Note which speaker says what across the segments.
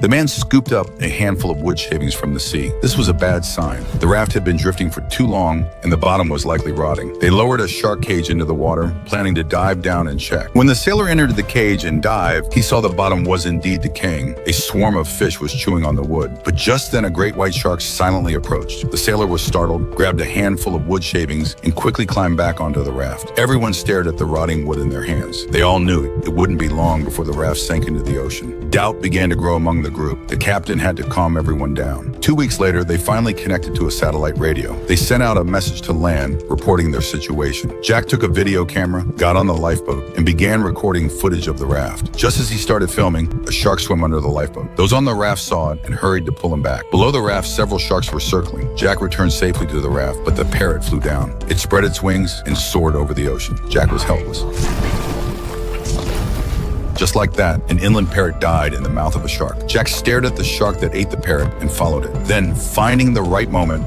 Speaker 1: The man scooped up a handful of wood shavings from the sea. This was a bad sign. The raft had been drifting for too long, and the bottom was likely rotting. They lowered a shark cage into the water, planning to dive down and check. When the sailor entered the cage and dived, he saw the bottom was indeed decaying. A swarm of fish was chewing on the wood. But just then a great white shark silently approached. The sailor was startled, grabbed a handful of wood shavings, and quickly climbed back onto the raft. Everyone stared at the rotting wood in their hands. They all knew it wouldn't be long before the raft sank into the ocean. Doubt began to grow among the group. The captain had to calm everyone down. 2 weeks later, they finally connected to a satellite radio. They sent out a message to land, reporting their situation. Jack took a video camera, got on the lifeboat, and began recording footage of the raft. Just as he started filming, a shark swam under the lifeboat. Those on the raft saw it and hurried to pull him back. Below the raft, several sharks were circling. Jack returned safely to the raft, but the parrot flew down. It spread its wings and soared over the ocean. Jack was helpless. Just like that, an inland parrot died in the mouth of a shark. Jack stared at the shark that ate the parrot and followed it. Then, finding the right moment,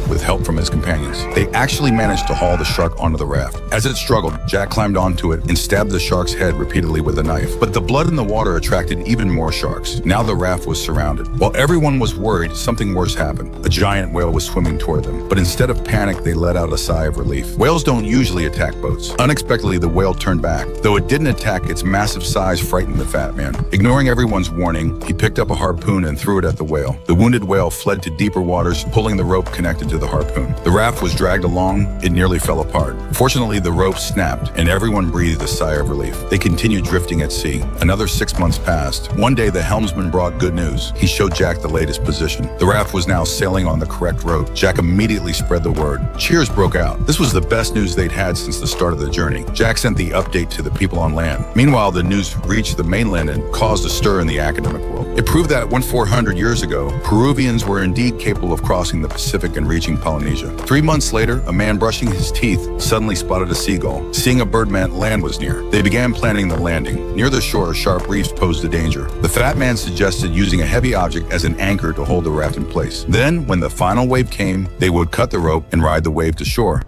Speaker 1: with help from his companions, they actually managed to haul the shark onto the raft. As it struggled, Jack climbed onto it and stabbed the shark's head repeatedly with a knife. But the blood in the water attracted even more sharks. Now the raft was surrounded. While everyone was worried, something worse happened. A giant whale was swimming toward them. But instead of panic, they let out a sigh of relief. Whales don't usually attack boats. Unexpectedly, the whale turned back. Though it didn't attack, its massive size frightened the fat man. Ignoring everyone's warning, he picked up a harpoon and threw it at the whale. The wounded whale fled to deeper waters, pulling the rope connected to the harpoon. The raft was dragged along. It nearly fell apart. Fortunately, the rope snapped, and everyone breathed a sigh of relief. They continued drifting at sea. Another 6 months passed. One day, the helmsman brought good news. He showed Jack the latest position. The raft was now sailing on the correct road. Jack immediately spread the word. Cheers broke out. This was the best news they'd had since the start of the journey. Jack sent the update to the people on land. Meanwhile, the news reached the mainland and caused a stir in the academic world. It proved that 400 years ago, Peruvians were indeed capable of crossing the Pacific and reaching Polynesia. 3 months later, a man brushing his teeth suddenly spotted a seagull. Seeing a bird meant land was near. They began planning the landing. Near the shore, sharp reefs posed a danger. The fat man suggested using a heavy object as an anchor to hold the raft in place. Then, when the final wave came, they would cut the rope and ride the wave to shore.